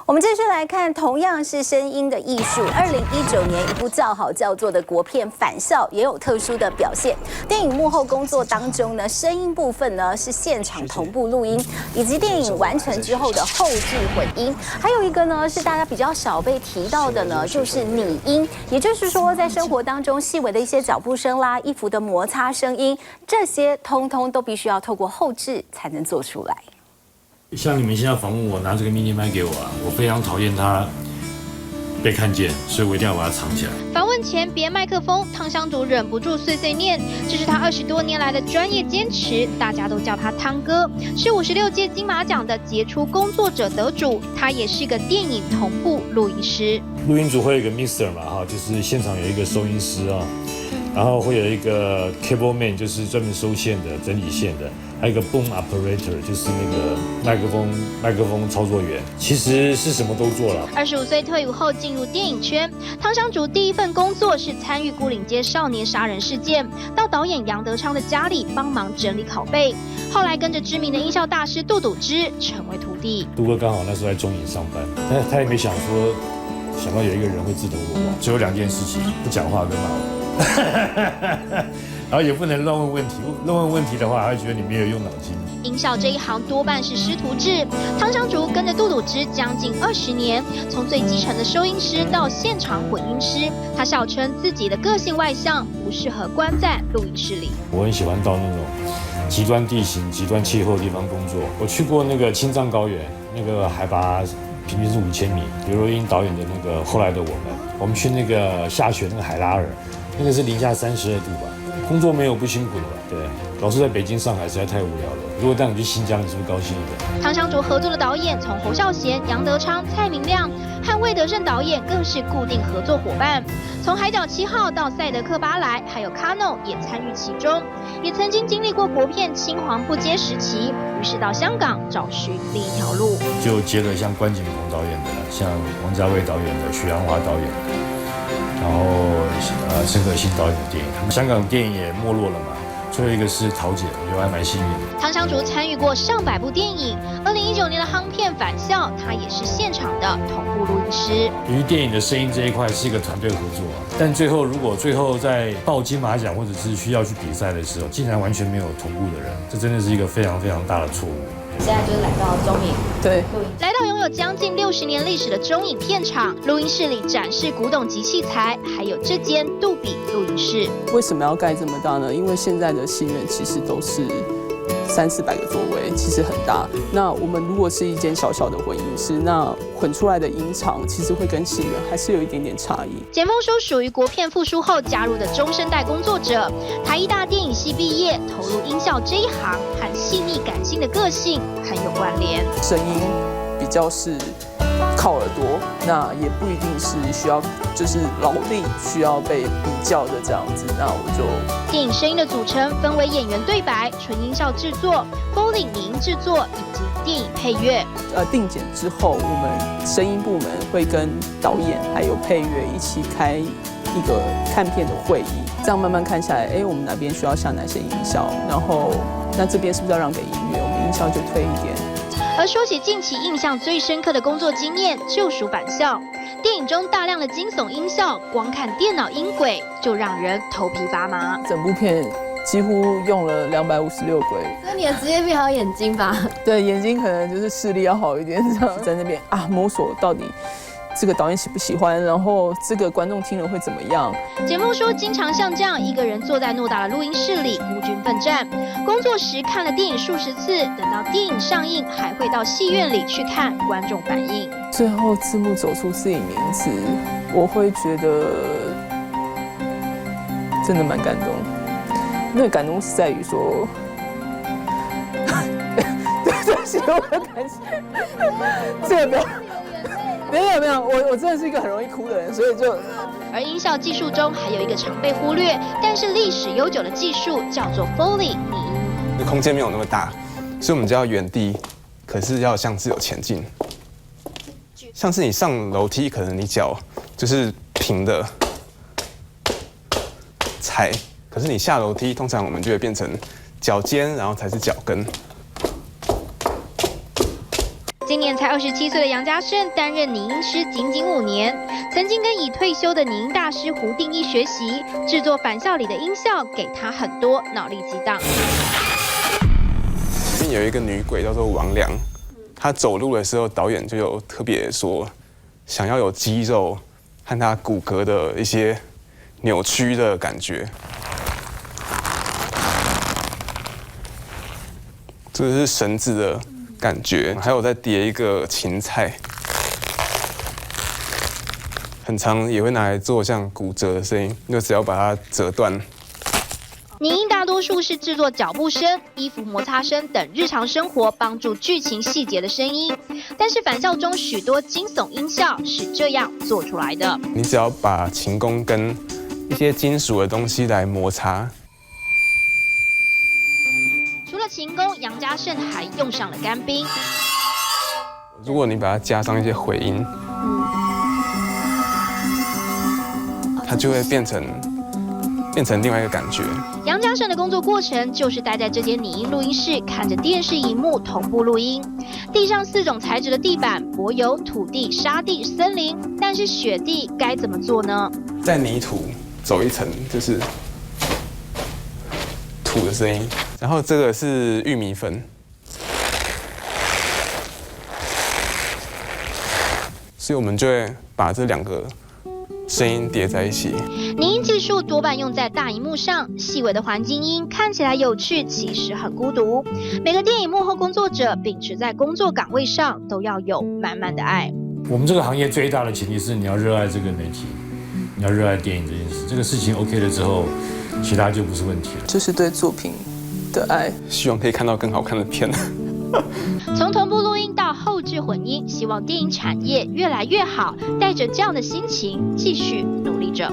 我们继续来看，同样是声音的艺术。2019年一部叫好叫座的国片《返校》也有特殊的表现。电影幕后工作当中呢，声音部分呢是现场同步录音，以及电影完成之后的后置混音。还有一个呢是大家比较少被提到的呢，就是拟音，也就是说在生活当中细微的一些脚步声啦、衣服的摩擦声音，这些通通都必须要透过后置才能做出来。 像你们现在访问我，拿这个 mini 麦给我啊，我非常讨厌它被看见，所以我一定要把它藏起来。访问前别麦克风，汤香竹忍不住碎碎念，这是他20多年来的专业坚持，大家都叫他汤哥，是56届金马奖的杰出工作者得主，他也是个电影同步录音师。录音组会有一个 mixer 嘛，哈，就是现场有一个收音师啊，然后会有一个 cable man， 就是专门收线的、整理线的。 还有一个 boom operator， 就是那个麦克风操作员，其实是什么都做了。25岁退伍后进入电影圈，汤香竹第一份工作是参与牯岭街少年杀人事件，到导演杨德昌的家里帮忙整理拷贝。后来跟着知名的音效大师杜笃之成为徒弟。杜哥刚好那时候在中影上班，但他也没想到有一个人会自投罗网，只有2件事情：不讲话跟骂我。然后也不能乱问问题，乱问问题的话，他会觉得你没有用脑筋。音效这一行多半是师徒制，汤香竹跟着杜笃之将近20年，从最基层的收音师到现场混音师，他笑称自己的个性外向，不适合关在录音室里。我很喜欢到那种极端地形、极端气候的地方工作。我去过那个青藏高原，那个海拔平均是5000米。刘若英导演的那个《后来的我们去那个下雪那个海拉尔，那个是零下32度吧。 工作没有不辛苦的吧？对，老是在北京、上海实在太无聊了。如果带你去新疆，你是不是高兴一点？汤香竹合作的导演从侯孝贤、杨德昌、蔡明亮和魏德胜导演更是固定合作伙伴。从《海角7号》到《赛德克巴莱》，还有《Kano》也参与其中，也曾经经历过国片青黄不接时期，于是到香港找寻另一条路。就接了像关锦鹏导演的，像王家卫导演的、许鞍华导演的。 然后陈可辛导演的电影，香港电影也没落了嘛。最后一个是桃姐，我觉得还蛮幸运的。汤香竹参与过上百部电影，2019年的夯片《返校》，他也是现场的同步录音师。由于电影的声音这一块是一个团队合作，但如果最后在报金马奖或者是需要去比赛的时候，竟然完全没有同步的人，这真的是一个非常非常大的错误。 现在就是来到中影，对，来到拥有将近60年历史的中影片场，录音室里展示古董级器材，还有这间杜比录音室。为什么要盖这么大呢？因为现在的戏院其实都是300-400个座位，其实很大。那我们如果是一间小小的混音室，那混出来的音场其实会跟戏院还是有一点点差异。简凤书属于国片复苏后加入的中生代工作者，台艺大电影系毕业，投入音效这一行，和细腻感性的个性很有关联。声音比较是靠耳朵，那也不一定是需要就是劳力需要被比较的这样子。那我就电影声音的组成分为演员对白、纯音效制作、Foley 拟音制作以及电影配乐。定剪之后，我们声音部门会跟导演还有配乐一起开一个看片的会议，这样慢慢看下来，我们哪边需要下哪些音效，然后那这边是不是要让给音乐，我们音效就推一点。而说起近期印象最深刻的工作经验，就属返校。电影中大量的惊悚音效，光看电脑音轨就让人头皮发麻。整部片几乎用了256轨。那你的职业病还有眼睛吧？对，眼睛可能就是视力要好一点，这样在那边摸索到底这个导演喜不喜欢，然后这个观众听了会怎么样。简凤书经常像这样一个人坐在诺大的录音室里孤军奋战，工作时看了电影数十次，等到电影上映还会到戏院里去看观众反应。最后字幕走出自己名字，我会觉得真的蛮感动。那个感动是在于说，对不起，我的感谢，这个没有，我真的是一个很容易哭的人，所以就。而音效技术中还有一个常被忽略，但是历史悠久的技术，叫做 Foley 拟音。空间没有那么大，所以我们就要原地，可是要像是有前进。像是你上楼梯，可能你脚就是平的踩，可是你下楼梯，通常我们就会变成脚尖，然后才是脚跟。今今年才27岁的杨家胜担任拟音师仅5年，曾经跟已退休的拟音大师胡定义学习制作《返校》里的音效，给他很多脑力激荡。里面有一个女鬼叫做王良，她走路的时候，导演就有特别说，想要有肌肉和她骨骼的一些扭曲的感觉。这个是绳子的感觉，还有再叠一个芹菜，很常也会拿来做像骨折的声音，就只要把它折断。拟音大多数是制作脚步声、衣服摩擦声等日常生活帮助剧情细节的声音，但是《返校》中许多惊悚音效是这样做出来的。你只要把琴弓跟一些金属的东西来摩擦。除了琴弓，杨家胜还用上了干冰。如果你把它加上一些回音，它就会变成另外一个感觉。杨家胜的工作过程就是待在这间拟音录音室，看着电视荧幕同步录音。地上4种材质的地板，柏油、土地、沙地、森林，但是雪地该怎么做呢？在泥土走一层，就是土的声音。然后这个是玉米粉，所以我们就会把这2个声音叠在一起。拟音技术多半用在大荧幕上，细微的环境音看起来有趣，其实很孤独。每个电影幕后工作者秉持在工作岗位上都要有满满的爱。我们这个行业最大的前提是你要热爱这个媒体，你要热爱电影这件事。这个事情 OK 了之后，其他就不是问题了。就是对作品的爱，希望可以看到更好看的片。从同步录音到后制混音，希望电影产业越来越好，带着这样的心情继续努力着。